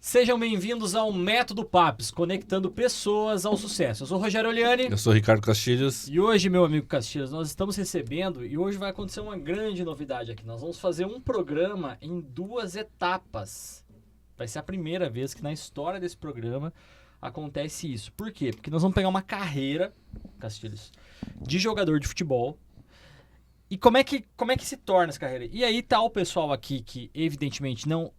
Sejam bem-vindos ao Método PAPS, conectando pessoas ao sucesso. Eu sou o Rogério Oliani. Eu sou o Ricardo Castilhos. E hoje, meu amigo Castilhos, nós estamos recebendo, e hoje vai acontecer uma grande novidade aqui. Nós vamos fazer um programa em 2 etapas. Vai ser a primeira vez que na história desse programa acontece isso. Por quê? Porque nós vamos pegar uma carreira, Castilhos, de jogador de futebol. E como é que se torna essa carreira? E aí tá o pessoal aqui que evidentemente não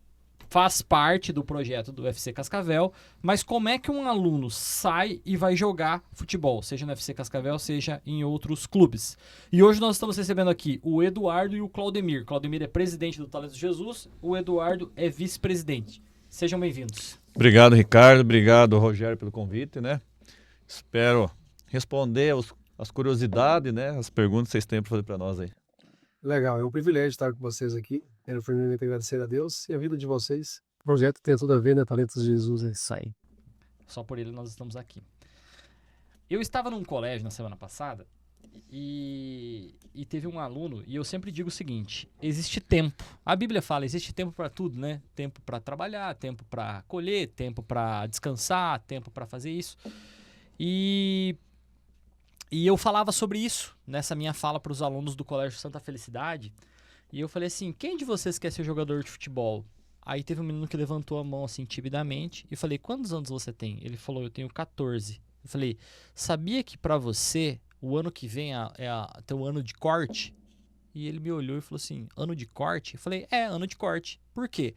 faz parte do projeto do UFC Cascavel, mas como é que um aluno sai e vai jogar futebol, seja no UFC Cascavel, seja em outros clubes? E hoje nós estamos recebendo aqui o Eduardo e o Claudemir. Claudemir é presidente do Talentos Jesus, o Eduardo é vice-presidente. Sejam bem-vindos. Obrigado, Ricardo. Obrigado, Rogério, pelo convite, né? Espero responder as curiosidades, né? As perguntas que vocês têm para fazer para nós aí. Legal, é um privilégio estar com vocês aqui. Quero primeiramente agradecer a Deus e a vida de vocês. O projeto tem tudo a ver, né? Talentos de Jesus é isso aí. Só por ele nós estamos aqui. Eu estava num colégio na semana passada e teve um aluno, e eu sempre digo o seguinte: existe tempo. A Bíblia fala, existe tempo para tudo, né? Tempo para trabalhar, tempo para colher, tempo para descansar, tempo para fazer isso. E eu falava sobre isso nessa minha fala para os alunos do Colégio Santa Felicidade. E eu falei assim: quem de vocês quer ser jogador de futebol? Aí teve um menino que levantou a mão assim timidamente e falei: quantos anos você tem? Ele falou: eu tenho 14. Eu falei: sabia que pra você o ano que vem é teu ano de corte? E ele me olhou e falou assim: ano de corte? Eu falei: é, ano de corte. Por quê?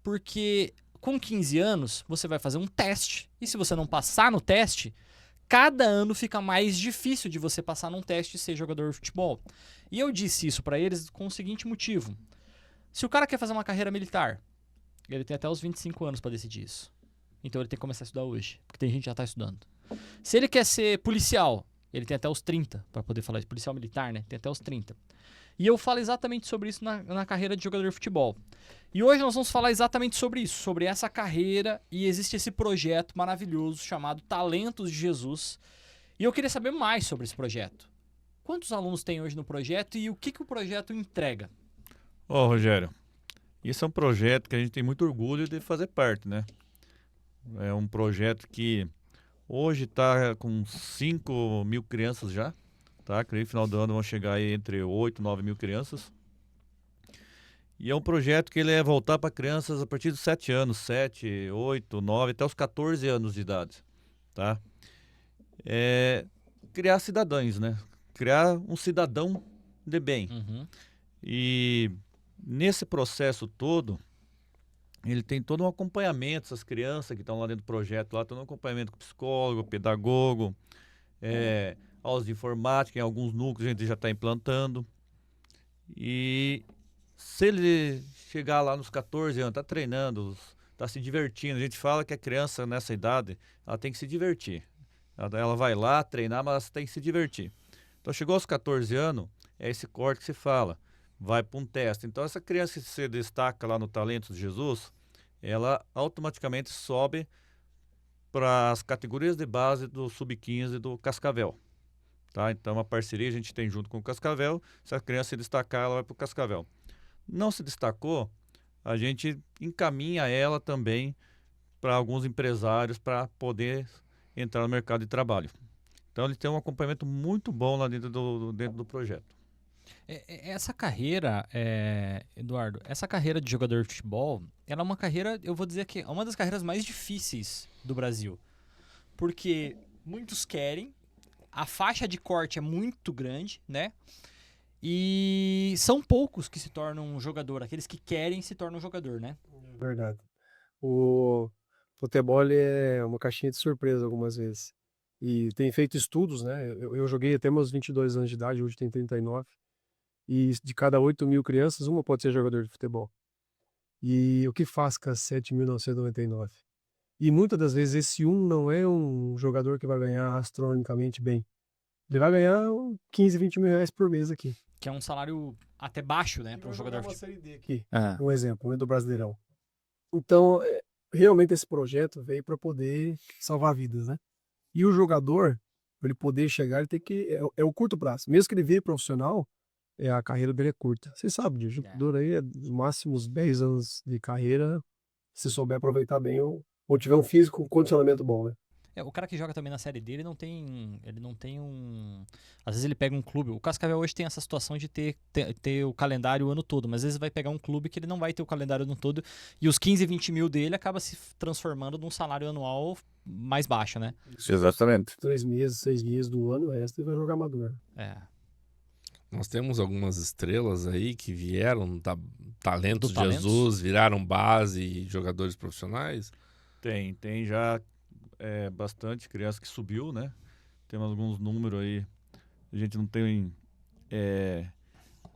Porque com 15 anos você vai fazer um teste. E se você não passar no teste, cada ano fica mais difícil de você passar num teste e ser jogador de futebol. E eu disse isso pra eles com o seguinte motivo: se o cara quer fazer uma carreira militar, ele tem até os 25 anos pra decidir isso. Então ele tem que começar a estudar hoje, porque tem gente que já tá estudando. Se ele quer ser policial, ele tem até os 30 pra poder falar isso. Policial militar, né? Tem até os 30. E eu falo exatamente sobre isso na carreira de jogador de futebol. E hoje nós vamos falar exatamente sobre isso, sobre essa carreira, e existe esse projeto maravilhoso chamado Talentos de Jesus. E eu queria saber mais sobre esse projeto. Quantos alunos tem hoje no projeto e o que o projeto entrega? Rogério, isso é um projeto que a gente tem muito orgulho de fazer parte, né? É um projeto que hoje está com 5 mil crianças já, tá? Creio que no final do ano vão chegar aí entre 8 e 9 mil crianças. E é um projeto que ele é voltar para crianças a partir dos 7 anos, 7, 8, 9, até os 14 anos de idade, tá? É criar cidadãos, né? Criar um cidadão de bem. Uhum. E nesse processo todo, ele tem todo um acompanhamento, essas crianças que estão lá dentro do projeto, lá todo um acompanhamento com psicólogo, pedagogo, aulas de informática, em alguns núcleos a gente já está implantando. E se ele chegar lá nos 14 anos, está treinando, está se divertindo, a gente fala que a criança nessa idade, ela tem que se divertir. Ela vai lá treinar, mas ela tem que se divertir. Então chegou aos 14 anos, é esse corte que se fala, vai para um teste. Então essa criança que se destaca lá no Talentos de Jesus, ela automaticamente sobe para as categorias de base do Sub-15 do Cascavel. Tá? Então uma parceria a gente tem junto com o Cascavel, se a criança se destacar, ela vai para o Cascavel. Não se destacou, a gente encaminha ela também para alguns empresários para poder entrar no mercado de trabalho. Então ele tem um acompanhamento muito bom lá dentro do projeto. Essa carreira, Eduardo, essa carreira de jogador de futebol, ela é uma carreira, eu vou dizer que é uma das carreiras mais difíceis do Brasil. Porque muitos querem, a faixa de corte é muito grande, né? E são poucos que se tornam um jogador, aqueles que querem se tornam um jogador, né? Verdade. O futebol ele é uma caixinha de surpresa algumas vezes. E tem feito estudos, né? Eu joguei até meus 22 anos de idade, hoje tenho 39. E de cada 8 mil crianças, uma pode ser jogador de futebol. E o que faz com as 7.999? E muitas das vezes esse não é um jogador que vai ganhar astronomicamente bem. Ele vai ganhar 15, 20 mil reais por mês aqui. Que é um salário até baixo, né, para um jogador de uma futebol. série D aqui, um exemplo, né, do Brasileirão. Então, realmente esse projeto veio para poder salvar vidas, né? E o jogador, para ele poder chegar, ele tem que é o curto prazo. Mesmo que ele vire profissional, a carreira dele é curta. Você sabe disso, o jogador aí é no máximo uns 10 anos de carreira, se souber aproveitar bem ou tiver um físico com condicionamento bom, né? O cara que joga também na Série D, ele não tem um... Às vezes ele pega um clube, o Cascavel hoje tem essa situação de ter o calendário o ano todo, mas às vezes vai pegar um clube que ele não vai ter o calendário o ano todo, e os 15, 20 mil dele acaba se transformando num salário anual mais baixo, né? Exatamente. 3 meses, 6 meses do ano, o resto ele vai jogar amador. Nós temos algumas estrelas aí que vieram talentos Do de Jesus, viraram base e jogadores profissionais. Tem já bastante criança que subiu, né? Temos alguns números aí. A gente não tem...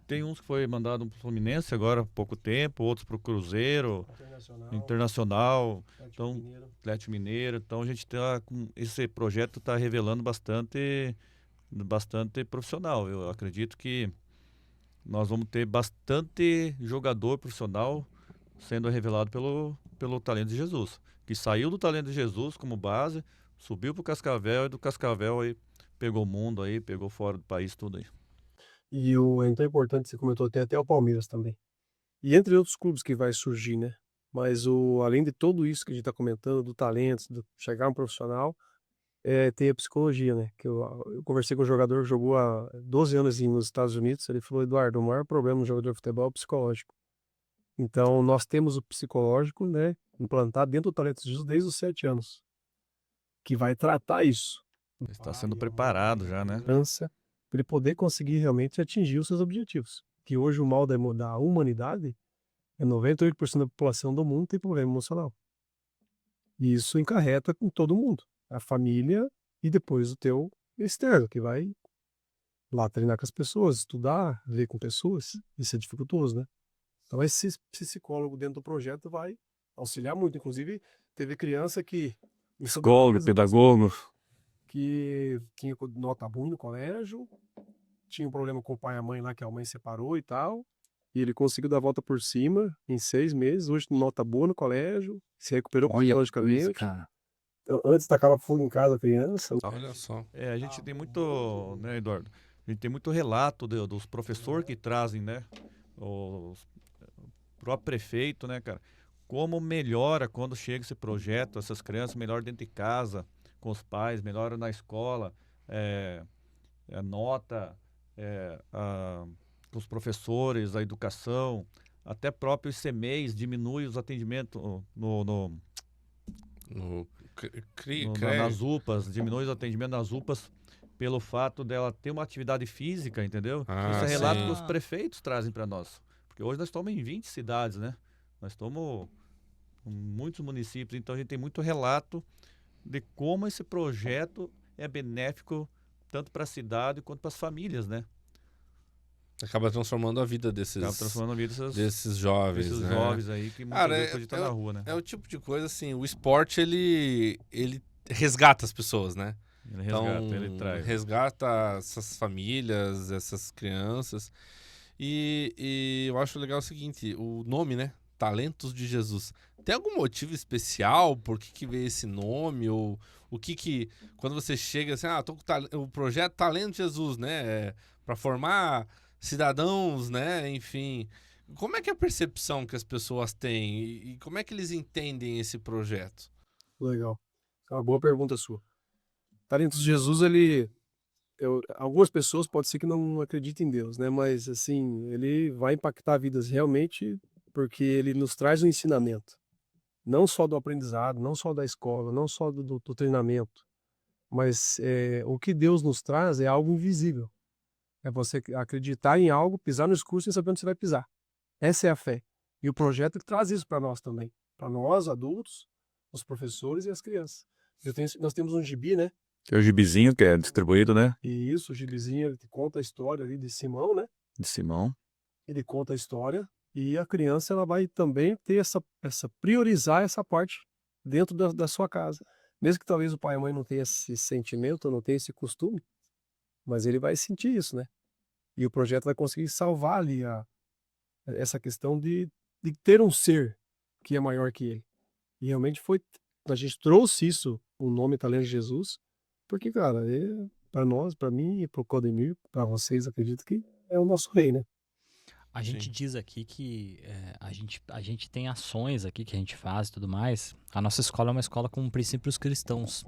tem uns que foi mandado pro Fluminense agora há pouco tempo, outros pro Cruzeiro, Internacional, então, Atlético Mineiro. Então a gente tá com esse projeto está revelando bastante profissional. Eu acredito que nós vamos ter bastante jogador profissional sendo revelado pelo Talento de Jesus, que saiu do Talento de Jesus como base, subiu pro Cascavel e do Cascavel aí pegou o mundo aí, pegou fora do país tudo aí. E é tão importante, você comentou, tem até o Palmeiras também. E entre outros clubes que vai surgir, né? Mas além de tudo isso que a gente está comentando, do talento, do chegar um profissional, tem a psicologia, né? Que eu conversei com um jogador que jogou há 12 anos nos Estados Unidos, ele falou, Eduardo, o maior problema do jogador de futebol é o psicológico. Então, nós temos o psicológico, né, implantado dentro do Talento de Jesus desde os 7 anos, que vai tratar isso. Está sendo preparado já, né? Para ele poder conseguir realmente atingir os seus objetivos. Que hoje o mal da humanidade é 98% da população do mundo tem problema emocional. E isso encarreta com todo mundo. A família e depois o teu externo, que vai lá treinar com as pessoas, estudar, ver com pessoas. Isso é dificultoso, né? Então esse psicólogo dentro do projeto vai auxiliar muito. Inclusive, teve criança que... Psicólogo, pedagogo. Que tinha nota ruim no colégio, tinha um problema com o pai e a mãe lá, que a mãe separou e tal, e ele conseguiu dar a volta por cima em 6 meses, hoje nota boa no colégio, se recuperou psicologicamente. Cara. Antes tacava fogo em casa a criança. Olha só. A gente tem muito, né, Eduardo? A gente tem muito relato dos professores que trazem, né? O próprio prefeito, né, cara? Como melhora quando chega esse projeto, essas crianças melhor dentro de casa, com os pais, melhora na escola, a nota, com os professores, a educação, até próprio ICMEIs diminui os atendimentos nas UPAs, diminui os atendimentos nas UPAs pelo fato dela ter uma atividade física, entendeu? Esse é relato que os prefeitos trazem para nós. Porque hoje nós estamos em 20 cidades, né? Nós estamos em muitos municípios, então a gente tem muito relato de como esse projeto é benéfico tanto para a cidade quanto para as famílias, né? Acaba transformando a vida desses jovens, desses né? jovens aí que muitas vezes podem estar na rua, né? É o tipo de coisa assim, o esporte ele resgata as pessoas, né? Ele resgata, ele traz. Resgata essas famílias, essas crianças. E eu acho legal o seguinte, o nome, né? Talentos de Jesus. Tem algum motivo especial por que veio esse nome? Ou o que quando você chega assim, tô com o projeto Talento de Jesus, né? Para formar cidadãos, né? Enfim, como é que é a percepção que as pessoas têm e como é que eles entendem esse projeto? Legal. É uma boa pergunta sua. Talentos de Jesus, algumas pessoas pode ser que não acreditem em Deus, né? Mas assim, ele vai impactar vidas realmente porque ele nos traz um ensinamento. Não só do aprendizado, não só da escola, não só do treinamento, mas o que Deus nos traz é algo invisível. É você acreditar em algo, pisar no escuro sem saber onde você vai pisar. Essa é a fé. E o projeto traz isso para nós também. Para nós, adultos, os professores e as crianças. Nós temos um gibi, né? Que é o gibizinho que é distribuído, né? E isso, o gibizinho, ele conta a história ali de Simão, né? De Simão. Ele conta a história e a criança ela vai também ter priorizar essa parte dentro da sua casa. Mesmo que talvez o pai e a mãe não tenham esse sentimento, não tenham esse costume, mas ele vai sentir isso, né? E o projeto vai conseguir salvar ali essa questão de ter um ser que é maior que ele. E realmente a gente trouxe isso, o nome Talento de Jesus, porque, cara, para nós, para mim e para o Claudemir, para vocês, acredito que é o nosso rei, né? A gente Sim. diz aqui que a gente tem ações aqui que a gente faz e tudo mais. A nossa escola é uma escola com princípios cristãos.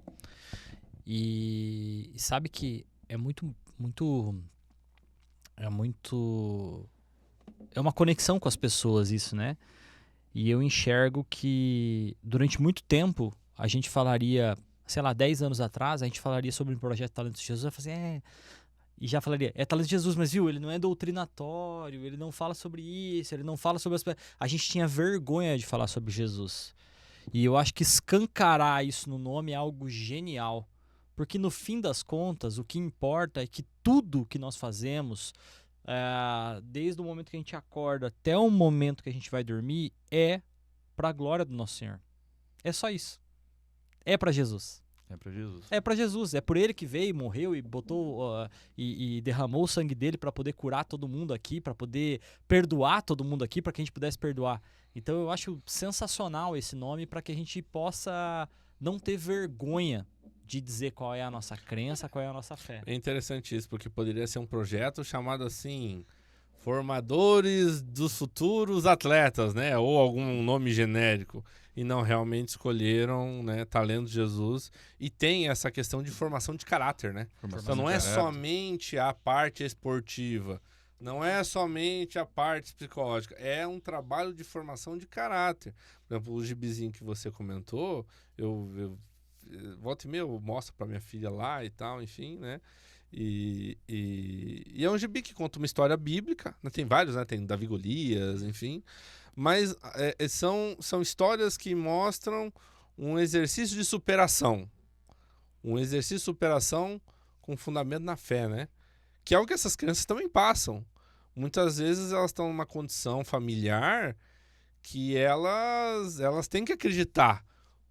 E sabe que é muito. É uma conexão com as pessoas isso, né? E eu enxergo que durante muito tempo a gente falaria, sei lá, 10 anos atrás, a gente falaria sobre o projeto Talentos de Jesus, eu falei assim, e já falaria, é Talentos de Jesus, mas viu, ele não é doutrinatório, ele não fala sobre isso, ele não fala sobre as... A gente tinha vergonha de falar sobre Jesus. E eu acho que escancarar isso no nome é algo genial. Porque no fim das contas, o que importa é que tudo que nós fazemos, desde o momento que a gente acorda até o momento que a gente vai dormir, é para a glória do nosso Senhor. É só isso. É para Jesus. É para Jesus. É para Jesus. É por ele que veio, morreu e botou e derramou o sangue dele para poder curar todo mundo aqui, para poder perdoar todo mundo aqui, para que a gente pudesse perdoar. Então eu acho sensacional esse nome para que a gente possa não ter vergonha de dizer qual é a nossa crença, qual é a nossa fé. É interessante isso, porque poderia ser um projeto chamado assim, Formadores dos Futuros Atletas, né? Ou algum nome genérico. E não, realmente escolheram, né, Talentos de Jesus. E tem essa questão de formação de caráter, né? Então não é somente a parte esportiva, não é somente a parte psicológica, é um trabalho de formação de caráter. Por exemplo, o gibizinho que você comentou, eu volta e meia eu mostro pra minha filha lá e tal, enfim, né? E é um gibi que conta uma história bíblica, né? Tem vários, né? Tem Davi e Golias, enfim. Mas são histórias que mostram um exercício de superação. Um exercício de superação com fundamento na fé, né? Que é o que essas crianças também passam. Muitas vezes elas estão numa condição familiar que elas têm que acreditar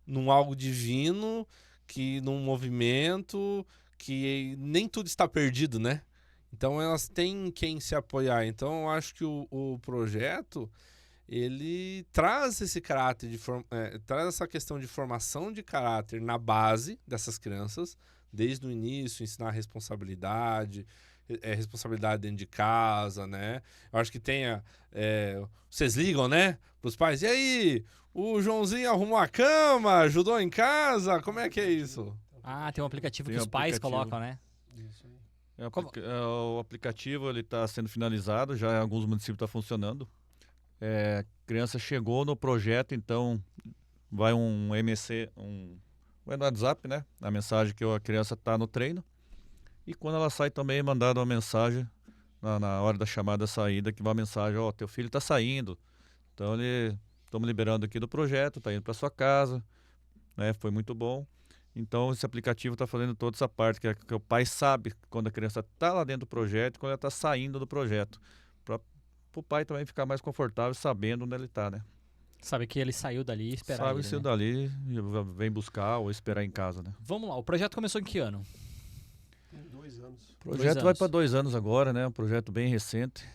num algo divino, que num movimento, que nem tudo está perdido, né? Então elas têm quem se apoiar. Então eu acho que o projeto, ele traz esse caráter, traz essa questão de formação de caráter na base dessas crianças, desde o início, ensinar responsabilidade, responsabilidade dentro de casa, né? Eu acho que vocês ligam, né, pros pais, e aí, o Joãozinho arrumou a cama, ajudou em casa, como é que é isso? Tem um aplicativo Tem que os pais aplicativo. colocam, né? Isso aí. O aplicativo ele está sendo finalizado, já em alguns municípios está funcionando. A criança chegou no projeto, então vai um vai no WhatsApp, né? A mensagem que a criança está no treino. E quando ela sai também é mandada uma mensagem na hora da chamada saída, que vai uma mensagem, teu filho está saindo. Então estamos liberando aqui do projeto, está indo para sua casa, né? Foi muito bom. Então esse aplicativo está fazendo toda essa parte, que o pai sabe quando a criança está lá dentro do projeto e quando ela está saindo do projeto. Para o pai também ficar mais confortável sabendo onde ele está, né? Sabe que ele saiu dali e esperar Sabe ele, se né? dali vem buscar ou esperar em casa, né? Vamos lá, o projeto começou em que ano? Tem 2 anos. O projeto vai anos. para 2 anos agora, né? Um projeto bem recente.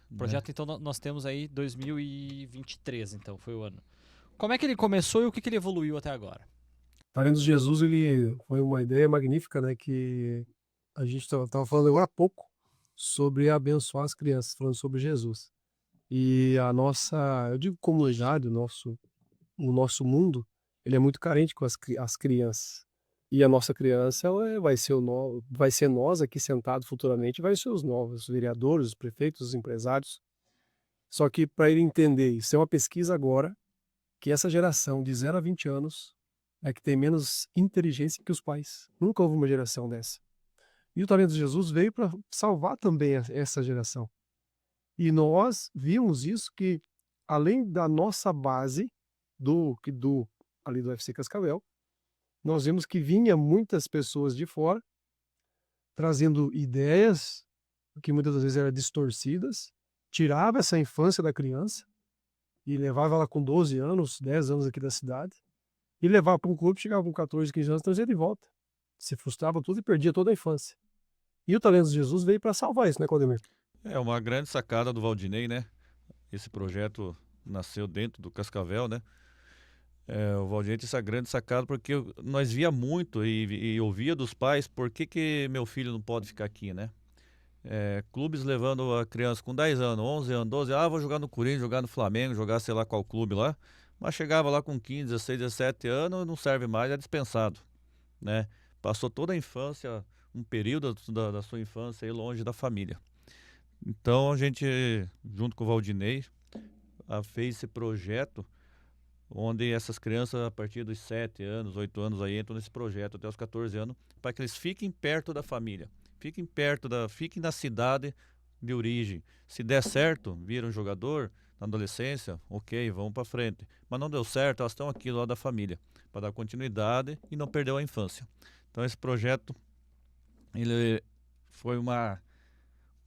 O projeto, então, nós temos aí 2023, então, foi o ano. Como é que ele começou e o que ele evoluiu até agora? Talentos de Jesus, ele foi uma ideia magnífica, né? Que a gente estava falando agora há pouco sobre abençoar as crianças, falando sobre Jesus. E eu digo comunidade, o nosso mundo, ele é muito carente com as crianças. E a nossa criança vai ser nós aqui sentados futuramente, vai ser os novos vereadores, os prefeitos, os empresários. Só que para ele entender, isso é uma pesquisa agora, que essa geração de 0 a 20 anos é que tem menos inteligência que os pais. Nunca houve uma geração dessa. E o Talento de Jesus veio para salvar também essa geração. E nós vimos isso, que além da nossa base ali do UFC Cascavel, nós vimos que vinha muitas pessoas de fora trazendo ideias que muitas das vezes eram distorcidas, tirava essa infância da criança e levava ela com 12 anos, 10 anos aqui da cidade, e levava para um clube, chegava com 14, 15 anos, trazia de volta. Se frustrava tudo e perdia toda a infância. E o Talento de Jesus veio para salvar isso, né, Claudemir? É uma grande sacada do Valdinei, né? Esse projeto nasceu dentro do Cascavel, né? O Valdinei tem essa grande sacada porque nós via muito e ouvia dos pais por que meu filho não pode ficar aqui, né? clubes levando a criança com 10 anos, 11 anos, 12 anos, vou jogar no Corinthians, jogar no Flamengo, jogar sei lá qual clube lá, mas chegava lá com 15, 16, 17 anos, não serve mais, é dispensado, né? Passou toda a infância, um período da sua infância aí longe da família. Então a gente, junto com o Valdinei, fez esse projeto onde essas crianças, a partir dos 7 anos, 8 anos, aí entram nesse projeto até os 14 anos, para que eles fiquem perto da família, fiquem na cidade de origem. Se der certo, viram jogador na adolescência, ok, vamos para frente. Mas não deu certo, elas estão aqui lá da família, para dar continuidade e não perder a infância. Então esse projeto, ele foi uma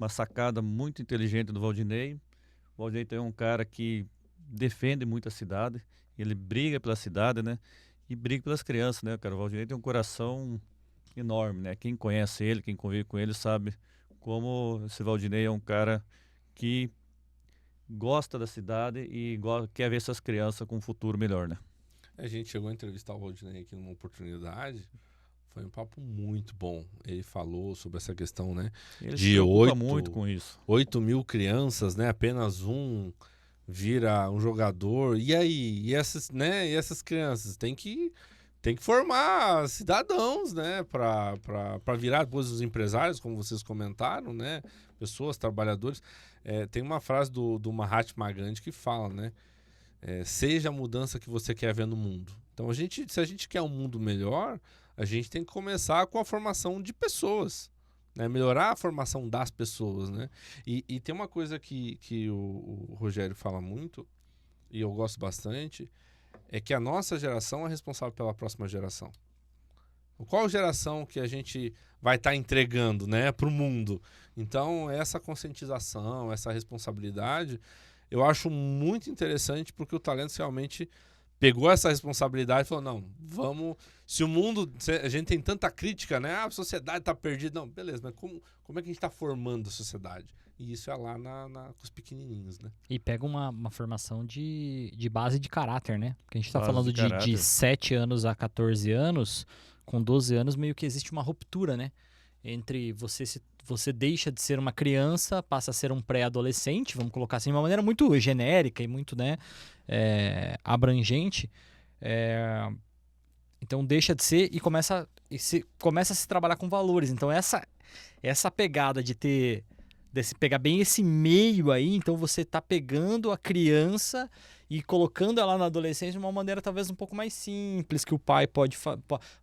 sacada muito inteligente do Valdinei. O Valdinei é um cara que defende muito a cidade, ele briga pela cidade, né? E briga pelas crianças, né, cara? O Valdinei tem um coração enorme, né? Quem conhece ele, quem convive com ele, sabe como esse Valdinei é um cara que gosta da cidade e quer ver essas crianças com um futuro melhor, né? A gente chegou a entrevistar o Valdinei aqui numa oportunidade. Foi um papo muito bom. Ele falou sobre essa questão, né? Ele De se preocupa muito com isso. 8 mil crianças, né? Apenas um vira um jogador. E aí? E essas, né? E essas crianças? Tem que formar cidadãos, né? Para virar depois os empresários, como vocês comentaram, né? Pessoas, trabalhadores. Tem uma frase do Mahatma Gandhi que fala, né? Seja a mudança que você quer ver no mundo. Então, se a gente quer um mundo melhor, a gente tem que começar com a formação de pessoas, né? Melhorar a formação das pessoas, né? E tem uma coisa que o Rogério fala muito, e eu gosto bastante, é que a nossa geração é responsável pela próxima geração. Qual geração que a gente vai estar entregando, né, para o mundo? Então, essa conscientização, essa responsabilidade, eu acho muito interessante, porque o Talentos realmente pegou essa responsabilidade e falou, não, vamos... Se o mundo... A gente tem tanta crítica, né? A sociedade está perdida. Não, beleza, mas como é que a gente está formando a sociedade? E isso é lá com os pequenininhos, né? E pega uma formação de base de caráter, né? Porque a gente tá Base falando de caráter. de 7 anos a 14 anos, com 12 anos meio que existe uma ruptura, né? Entre você deixa de ser uma criança, passa a ser um pré-adolescente, vamos colocar assim, de uma maneira muito genérica e muito, né, abrangente. Então deixa de ser e começa a se trabalhar com valores. Então essa pegada de pegar bem esse meio aí, então você tá pegando a criança e colocando ela na adolescência de uma maneira talvez um pouco mais simples, que o pai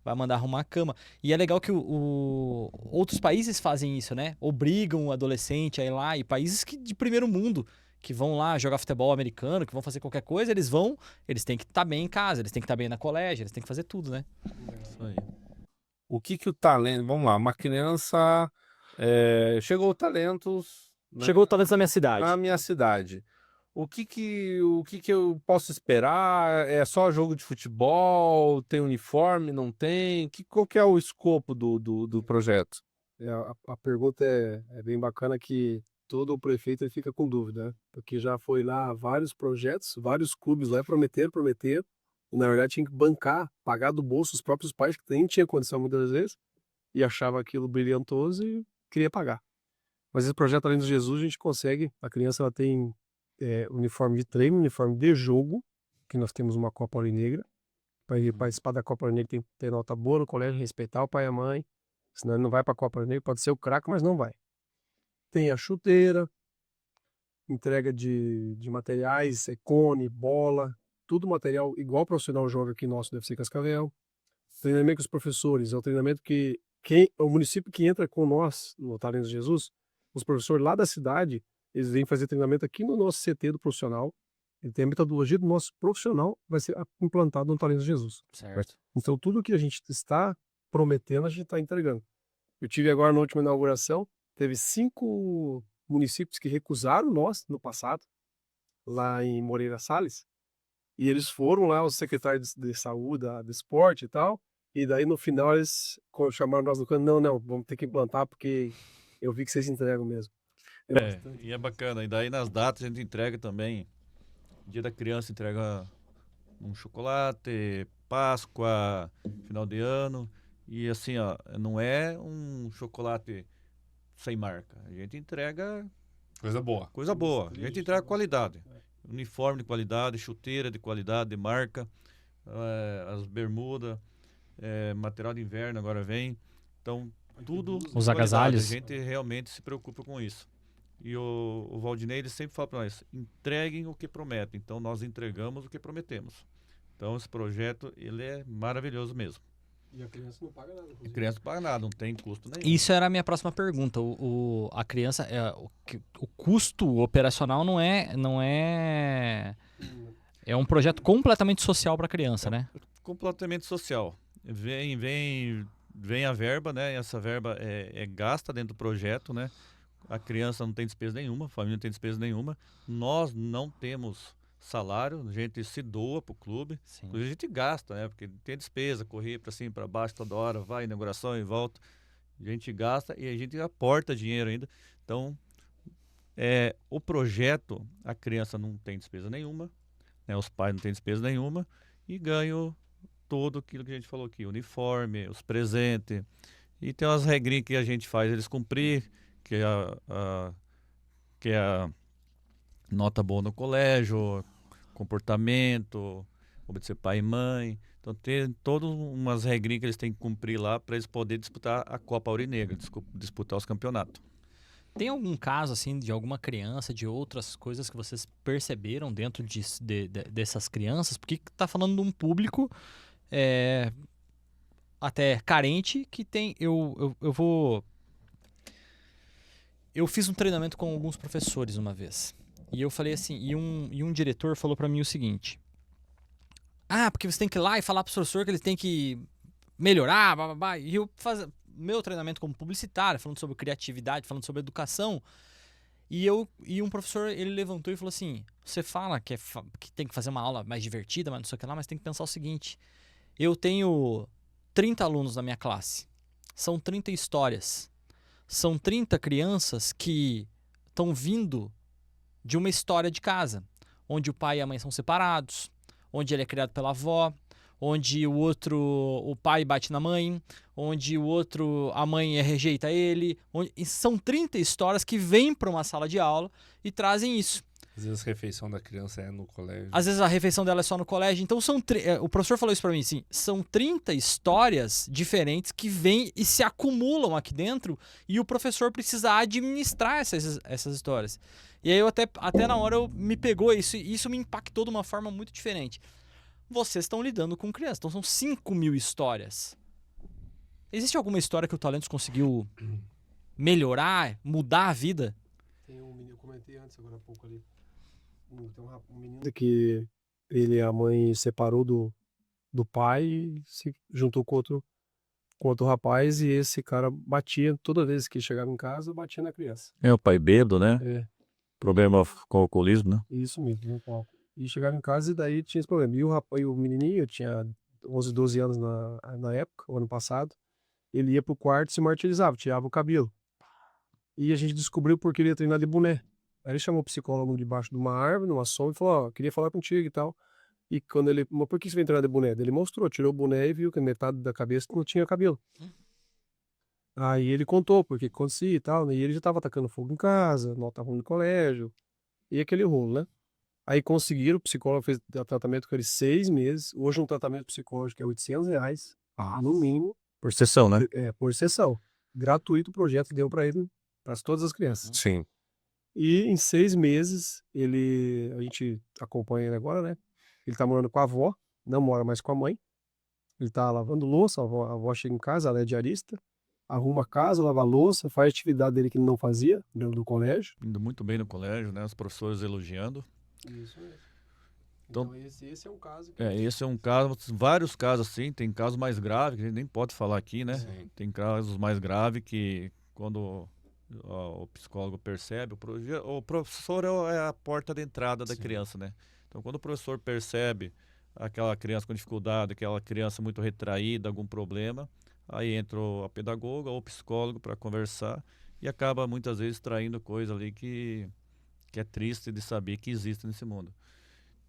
vai mandar arrumar a cama. E é legal que outros países fazem isso, né? Obrigam o adolescente a ir lá, e países de primeiro mundo, que vão lá jogar futebol americano, que vão fazer qualquer coisa, eles têm que estar bem em casa, eles têm que estar bem na colégio, eles têm que fazer tudo, né? Isso aí. O que o talento... Vamos lá, uma criança... chegou o Talentos... né, Chegou o Talentos na minha cidade. na minha cidade. O que eu posso esperar? É só jogo de futebol? Tem uniforme? Não tem? Qual que é o escopo do projeto? A pergunta é bem bacana, que todo o prefeito ele fica com dúvida, né? Porque já foi lá vários projetos, vários clubes lá prometeram, e na verdade tinha que bancar, pagar do bolso os próprios pais, que nem tinha condição muitas vezes, e achava aquilo brilhantoso e queria pagar. Mas esse projeto Além do Jesus, a gente consegue, a criança ela tem uniforme de treino, uniforme de jogo, que nós temos uma Copa Aurinegra. Para ir participar da Copa Aurinegra tem que ter nota boa no colégio, respeitar o pai e a mãe, senão ele não vai para a Copa Aurinegra, pode ser o craque, mas não vai. Tem a chuteira, entrega de materiais, cone, bola, tudo material igual o profissional joga aqui nosso do FC Cascavel. Treinamento com os professores, é o treinamento que o município que entra com nós no Talentos de Jesus, os professores lá da cidade, eles vêm fazer treinamento aqui no nosso CT do profissional. E tem a metodologia do nosso profissional, vai ser implantado no Talentos de Jesus. Certo. Então tudo que a gente está prometendo, a gente está entregando. Eu tive agora na última inauguração, teve 5 municípios que recusaram nós no passado, lá em Moreira Salles, e eles foram lá, os secretários de saúde, de esporte e tal, e daí no final eles chamaram nós do canto, não, vamos ter que implantar porque eu vi que vocês entregam mesmo. E é bacana, e daí nas datas a gente entrega também, Dia da Criança entrega um chocolate, Páscoa, final de ano, e assim, ó, não é um chocolate sem marca. A gente entrega Coisa boa. coisa boa. A gente entrega qualidade. Uniforme de qualidade, chuteira de qualidade, de marca, as bermudas, material de inverno agora vem. Então, tudo de Os qualidade. agasalhos. A gente realmente se preocupa com isso. E o Valdinei, ele sempre fala para nós, entreguem o que prometem. Então, nós entregamos o que prometemos. Então, esse projeto, ele é maravilhoso mesmo. E a criança não paga nada. A criança não paga nada, não tem custo nenhum. Isso era a minha próxima pergunta. A criança, o custo operacional não é é um projeto completamente social para a criança, né? Completamente social. Vem a verba, né? Essa verba é gasta dentro do projeto, né? A criança não tem despesa nenhuma, a família não tem despesa nenhuma. Nós não temos salário, a gente se doa pro clube. Sim. Inclusive a gente gasta, né? Porque tem despesa, correr para cima, para baixo toda hora, vai, inauguração e volta. A gente gasta e a gente aporta dinheiro ainda. Então, o projeto, a criança não tem despesa nenhuma, né? Os pais não têm despesa nenhuma e ganham tudo aquilo que a gente falou aqui, uniforme, os presentes. E tem umas regrinhas que a gente faz eles cumprir, que é a nota boa no colégio, comportamento, obedecer pai e mãe. Então tem todas umas regrinhas que eles têm que cumprir lá para eles poderem disputar a Copa Aurinegra, disputar os campeonatos. Tem algum caso, assim, de alguma criança, de outras coisas que vocês perceberam dentro dessas crianças? Porque tá falando de um público até carente que tem... Eu fiz um treinamento com alguns professores uma vez. E eu falei assim, e um diretor falou pra mim o seguinte: porque você tem que ir lá e falar pro professor que ele tem que melhorar, blá, blá, blá. E eu fazia meu treinamento como publicitário, falando sobre criatividade, falando sobre educação. E um professor, ele levantou e falou assim: você fala que tem que fazer uma aula mais divertida, mas não sei o que lá, mas tem que pensar o seguinte: eu tenho 30 alunos na minha classe, são 30 histórias, são 30 crianças que estão vindo de uma história de casa, onde o pai e a mãe são separados, onde ele é criado pela avó, onde o pai bate na mãe, onde a mãe rejeita ele. E são 30 histórias que vêm para uma sala de aula e trazem isso. Às vezes a refeição da criança é no colégio. Às vezes a refeição dela é só no colégio. Então o professor falou isso para mim assim: são 30 histórias diferentes que vêm e se acumulam aqui dentro e o professor precisa administrar essas histórias. E aí eu até na hora me pegou isso, e isso me impactou de uma forma muito diferente. Vocês estão lidando com crianças, então são 5.000 histórias. Existe alguma história que o Talentos conseguiu melhorar, mudar a vida? Tem um menino, eu comentei antes, agora há pouco ali. Tem um menino que a mãe separou do pai e se juntou com outro rapaz, e esse cara batia, toda vez que chegava em casa, batia na criança. É o pai bêbado, né? É, Problema com o alcoolismo, né? isso mesmo, né, com álcool. E chegava em casa e daí tinha esse problema. E o menininho tinha 11, 12 anos na época, o ano passado. Ele ia pro quarto e se martirizava, tirava o cabelo. E a gente descobriu porque ele ia treinar de boné. Aí ele chamou o psicólogo debaixo de uma árvore, numa sombra, e falou: queria falar contigo e tal. E quando mas por que você veio treinar de boné? Ele mostrou, tirou o boné e viu que metade da cabeça não tinha cabelo. Aí ele contou porque acontecia e tal, né? E ele já tava atacando fogo em casa, nota ruim no colégio, e aquele rolo, né? Aí conseguiram, o psicólogo fez tratamento com ele 6 meses. Hoje um tratamento psicológico é R$800, no mínimo, Por sessão, né? por sessão. Gratuito o projeto deu para ele, para todas as crianças. Sim. E em 6 meses, a gente acompanha ele agora, né? Ele tá morando com a avó, não mora mais com a mãe. Ele tá lavando louça, a avó chega em casa, ela é diarista, arruma a casa, lava a louça, faz a atividade dele que ele não fazia, dentro do colégio. Indo muito bem no colégio, né? Os professores elogiando. Isso mesmo. Então, Então esse é um caso que... esse é um caso, vários casos assim, tem casos mais graves, que a gente nem pode falar aqui, né? Sim. Tem casos mais graves que quando o psicólogo percebe, o professor é a porta de entrada da Sim. criança, né? Então quando o professor percebe aquela criança com dificuldade, aquela criança muito retraída, algum problema, aí entra a pedagoga ou o psicólogo para conversar e acaba muitas vezes traindo coisa ali que é triste de saber que existe nesse mundo.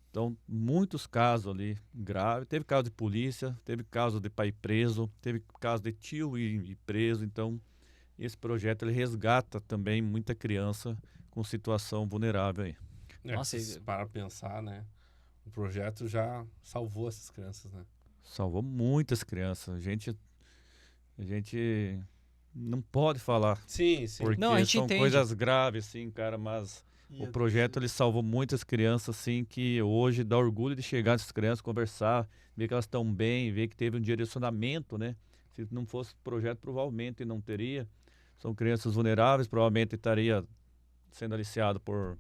Então, muitos casos ali graves. Teve caso de polícia, teve caso de pai preso, teve caso de tio e preso. Então, esse projeto ele resgata também muita criança com situação vulnerável aí. Nossa, Se para pensar, né? O projeto já salvou essas crianças, né? Salvou muitas crianças. A gente não pode falar, Sim, sim. porque Não, a gente são entende. coisas graves, assim, cara, mas o projeto ele salvou muitas crianças, assim, que hoje dá orgulho de chegar nessas crianças, conversar, ver que elas estão bem, ver que teve um direcionamento, né? Se não fosse o projeto, provavelmente não teria. São crianças vulneráveis, provavelmente estaria sendo aliciado por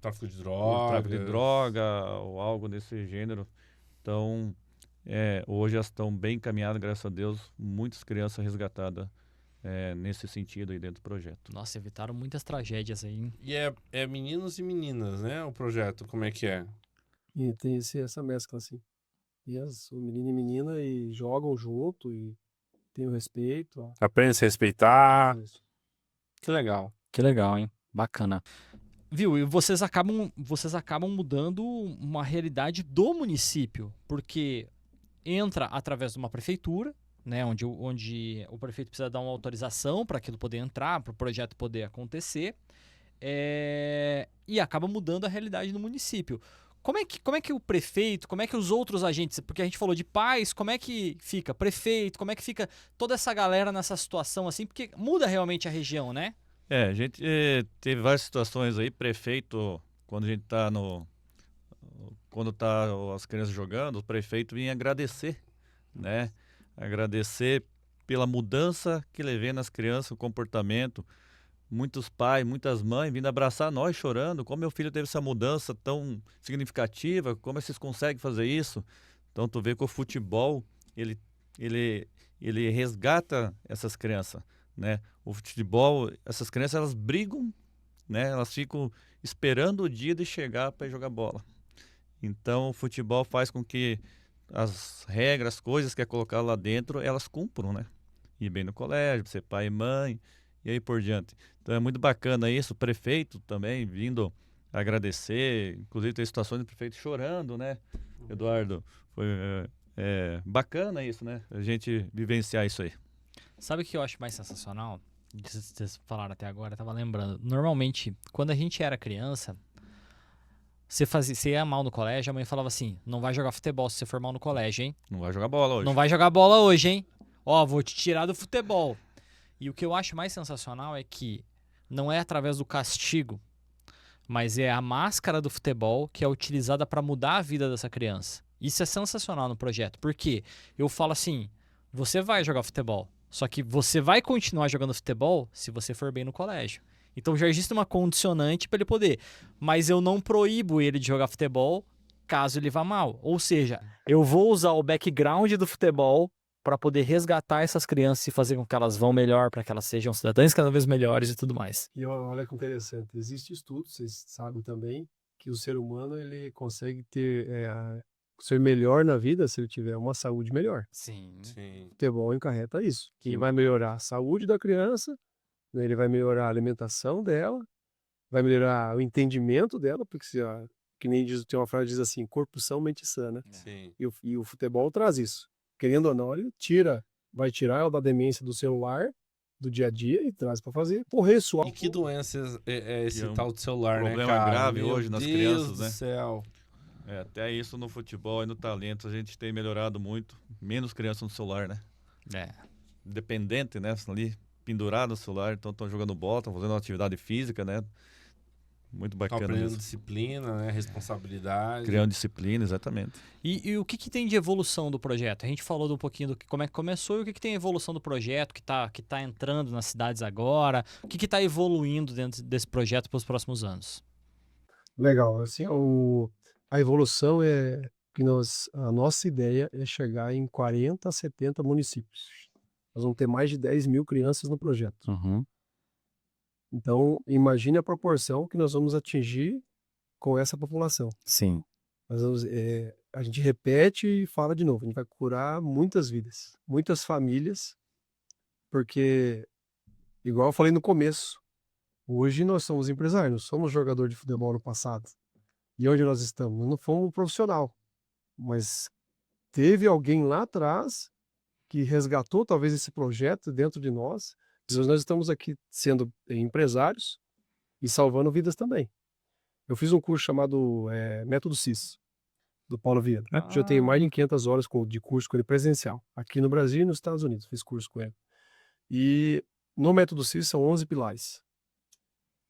Tráfico de tráfico de drogas. droga ou algo desse gênero. Então, hoje elas estão bem encaminhadas, graças a Deus, muitas crianças resgatadas nesse sentido aí dentro do projeto. Nossa, evitaram muitas tragédias aí, hein? E é meninos e meninas, né? O projeto, como é que é? E tem essa mescla, assim. O menino e menina e jogam junto e tem o respeito. Aprende a se respeitar. Isso. Que legal. Que legal, hein? Bacana. Viu? E vocês acabam mudando uma realidade do município, porque entra através de uma prefeitura, né, onde o prefeito precisa dar uma autorização para aquilo poder entrar, para o projeto poder acontecer, e acaba mudando a realidade do município. Como é que o prefeito, como é que os outros agentes, porque a gente falou de pais, como é que fica prefeito, como é que fica toda essa galera nessa situação assim, porque muda realmente a região, né? A gente teve várias situações aí, prefeito, quando a gente tá quando tá as crianças jogando, o prefeito vinha agradecer, né? Agradecer pela mudança que ele vê nas crianças, o comportamento. Muitos pais, muitas mães vindo abraçar nós chorando, como meu filho teve essa mudança tão significativa, como vocês conseguem fazer isso? Então tu vê que o futebol, ele resgata essas crianças, né? O futebol, essas crianças elas brigam, né? Elas ficam esperando o dia de chegar para jogar bola. Então o futebol faz com que as regras, as coisas que é colocado lá dentro, elas cumpram, né? Ir bem no colégio, ser pai e mãe, e aí por diante. Então é muito bacana isso, o prefeito também vindo agradecer, inclusive tem situações do prefeito chorando, né, Eduardo? Foi bacana isso, né? A gente vivenciar isso aí. Sabe o que eu acho mais sensacional? Vocês falaram até agora, eu tava lembrando. Normalmente, quando a gente era criança, você ia mal no colégio, a mãe falava assim: não vai jogar futebol se você for mal no colégio, hein? Não vai jogar bola hoje. Não vai jogar bola hoje, hein? Ó, vou te tirar do futebol. E o que eu acho mais sensacional é que não é através do castigo, mas é a máscara do futebol que é utilizada para mudar a vida dessa criança. Isso é sensacional no projeto, porque eu falo assim: você vai jogar futebol, só que você vai continuar jogando futebol se você for bem no colégio. Então já existe uma condicionante para ele poder, mas eu não proíbo ele de jogar futebol caso ele vá mal. Ou seja, eu vou usar o background do futebol para poder resgatar essas crianças e fazer com que elas vão melhor, para que elas sejam cidadãs cada vez melhores e tudo mais. E olha que interessante, existe estudo, vocês sabem também, que o ser humano ele consegue ser melhor na vida se ele tiver uma saúde melhor. Sim. Sim. O futebol encarreta isso, que vai melhorar a saúde da criança, né, ele vai melhorar a alimentação dela, vai melhorar o entendimento dela, porque que nem tem uma frase que diz assim, corpo são, mente sã, né? Sim. E o futebol traz isso. Querendo ou não, ele vai tirar ela da demência do celular, do dia a dia, e traz para fazer correr, suar. E que doenças é esse Que é um tal do celular, né, problema cara? grave Meu hoje nas Deus crianças, do né? céu. Até isso no futebol e no talento a gente tem melhorado muito. Menos crianças no celular, né? Dependente, né? Ali pendurado no celular, então estão jogando bola, estão fazendo uma atividade física, né? Muito bacana Aprendendo isso. disciplina, né? Responsabilidade. Criando disciplina, exatamente. E o que tem de evolução do projeto? A gente falou um pouquinho como é que começou e o que tem evolução do projeto que tá entrando nas cidades agora, o que está evoluindo dentro desse projeto para os próximos anos. Legal, assim, a evolução a nossa ideia é chegar em 40 a 70 municípios. Nós vamos ter mais de 10 mil crianças no projeto. Uhum. Então, imagine a proporção que nós vamos atingir com essa população. Sim. A gente repete e fala de novo. A gente vai curar muitas vidas, muitas famílias, porque, igual eu falei no começo, hoje nós somos empresários, nós somos jogador de futebol no passado. E onde nós estamos? Nós não fomos profissional, mas teve alguém lá atrás que resgatou talvez esse projeto dentro de nós Hoje nós estamos aqui sendo empresários e salvando vidas também. Eu fiz um curso chamado Método CIS, do Paulo Vieira. Hoje eu tenho mais de 500 horas de curso com ele presencial, aqui no Brasil e nos Estados Unidos, fiz curso com ele. E no Método CIS são 11 pilares.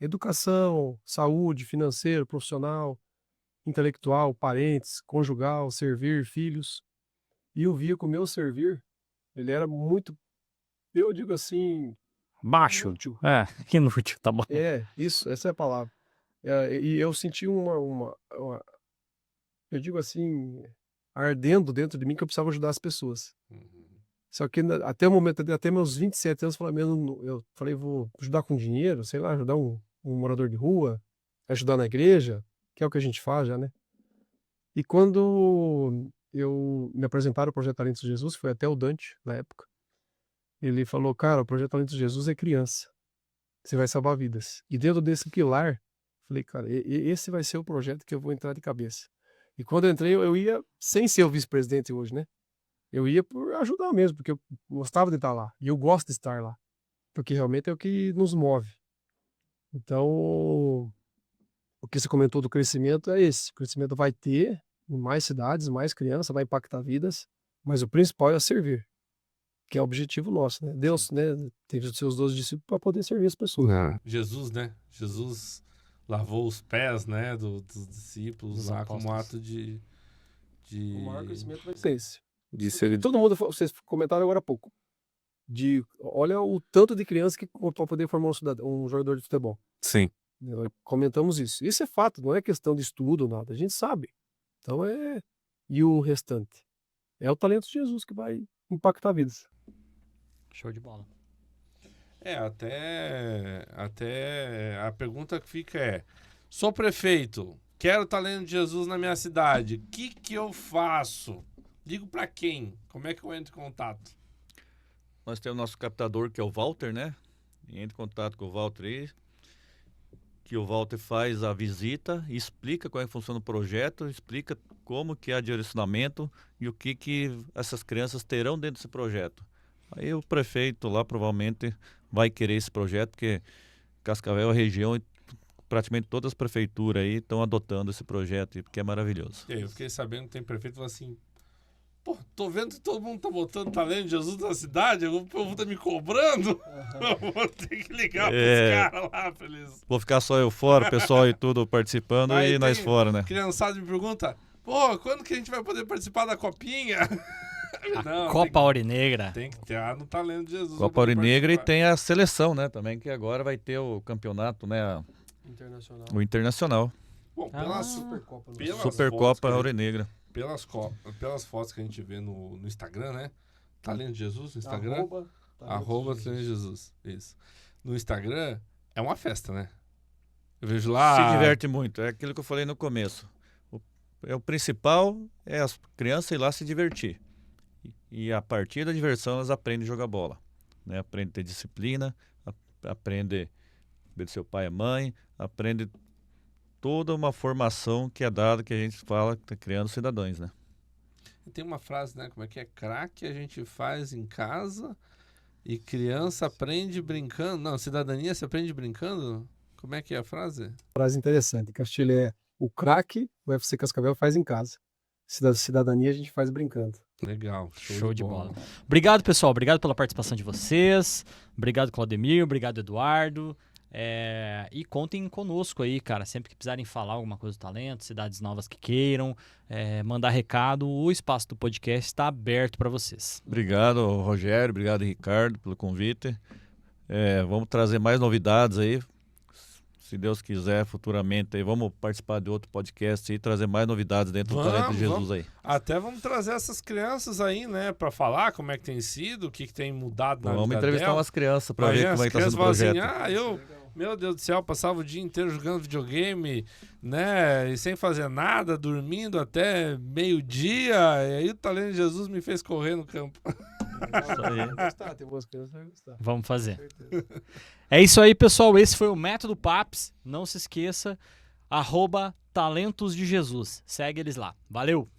Educação, saúde, financeiro, profissional, intelectual, parentes, conjugal, servir, filhos. E eu via que o meu servir, ele era muito, eu digo assim, Baixo. inútil. Que inútil, tá bom. Isso, essa é a palavra. E eu senti eu digo assim, ardendo dentro de mim que eu precisava ajudar as pessoas. Só que até o momento, até meus 27 anos, eu falei, vou ajudar com dinheiro, sei lá, ajudar um morador de rua, ajudar na igreja, que é o que a gente faz já, né? E quando me apresentaram o Projeto Talentos de Jesus, foi até o Dante, na época, ele falou, cara, o Projeto Talentos de Jesus é criança, você vai salvar vidas. E dentro desse pilar, falei, cara, esse vai ser o projeto que eu vou entrar de cabeça. E quando eu entrei, eu ia, sem ser o vice-presidente hoje, né? Eu ia por ajudar mesmo, porque eu gostava de estar lá. E eu gosto de estar lá. Porque realmente é o que nos move. Então, o que você comentou do crescimento é esse. O crescimento vai ter em mais cidades, mais crianças, vai impactar vidas. Mas o principal é servir. Que é o objetivo nosso, né? Deus, né, teve os seus 12 discípulos para poder servir as pessoas. Jesus, né? Jesus lavou os pés, né, dos discípulos Dos lá como apóstolos. ato de... O maior crescimento vai ser esse. Disse ele. Todo mundo, vocês comentaram agora há pouco. Olha o tanto de criança que para poder formar um jogador de futebol. Sim. Comentamos isso. Isso é fato, não é questão de estudo ou nada. A gente sabe. Então E o restante? É o talento de Jesus que vai impactar vidas. Show de bola. Até a pergunta que fica é: sou prefeito, quero o talento de Jesus na minha cidade, o que eu faço? Digo pra quem? Como é que eu entro em contato? Nós temos nosso captador, que é o Walter, né? E entre em contato com o Walter aí, que o Walter faz a visita, explica como é que funciona o projeto, explica como que é o direcionamento e o que essas crianças terão dentro desse projeto. Aí o prefeito lá provavelmente vai querer esse projeto, porque Cascavel é a região e praticamente todas as prefeituras aí estão adotando esse projeto, porque é maravilhoso. E aí, eu fiquei sabendo que tem prefeito que fala assim: pô, tô vendo que todo mundo tá botando talento de Jesus na cidade, o povo tá me cobrando, eu vou ter que ligar pros caras lá pra eles. Vou ficar só eu fora, o pessoal e tudo participando Aí e nós tem fora, né? Criançada me pergunta: pô, quando que a gente vai poder participar da copinha? Não, Copa Aurinegra. tem que ter no talento de Jesus. Copa Aurinegra, e tem a seleção, né? Também, que agora vai ter o campeonato, né? Internacional. O internacional. Bom, Supercopa. pelas Supercopa fotos que a gente- Aurinegra. pelas fotos que a gente vê no Instagram, né? Talento de Jesus no Instagram. Arroba Talento de Jesus. Isso. No Instagram é uma festa, né? Eu vejo lá. Se diverte muito, é aquilo que eu falei no começo. O principal é as crianças ir lá se divertir. E a partir da diversão elas aprendem a jogar bola. Né? Aprendem a ter disciplina, aprendem a obedecer o pai e a mãe, aprendem toda uma formação que é dada, que a gente fala que está criando cidadãos, né? Tem uma frase, né? Como é que é? Craque a gente faz em casa e criança aprende brincando. Não, cidadania se aprende brincando? Como é que é a frase? Frase interessante. Castilho é o craque, o UFC Cascavel faz em casa. Cidadania a gente faz brincando. Legal. Show de bola. Obrigado, pessoal. Obrigado pela participação de vocês. Obrigado, Claudemir. Obrigado, Eduardo. E contem conosco aí, cara. Sempre que precisarem falar alguma coisa do talento, cidades novas que queiram, mandar recado, o espaço do podcast está aberto para vocês. Obrigado, Rogério. Obrigado, Ricardo, pelo convite. Vamos trazer mais novidades aí. Se Deus quiser, futuramente aí, vamos participar de outro podcast e trazer mais novidades dentro do Talento de Jesus aí. Até vamos trazer essas crianças aí, né, pra falar como é que tem sido, o que tem mudado na vida Vamos entrevistar dela. umas crianças para ver como é que tá sendo o projeto. Meu Deus do céu, passava o dia inteiro jogando videogame, né, e sem fazer nada, dormindo até meio-dia, e aí o Talento de Jesus me fez correr no campo. Tem boas crianças que vai gostar. Vamos fazer. É isso aí, pessoal. Esse foi o Método Paps. Não se esqueça, @Talentos de Jesus. Segue eles lá. Valeu!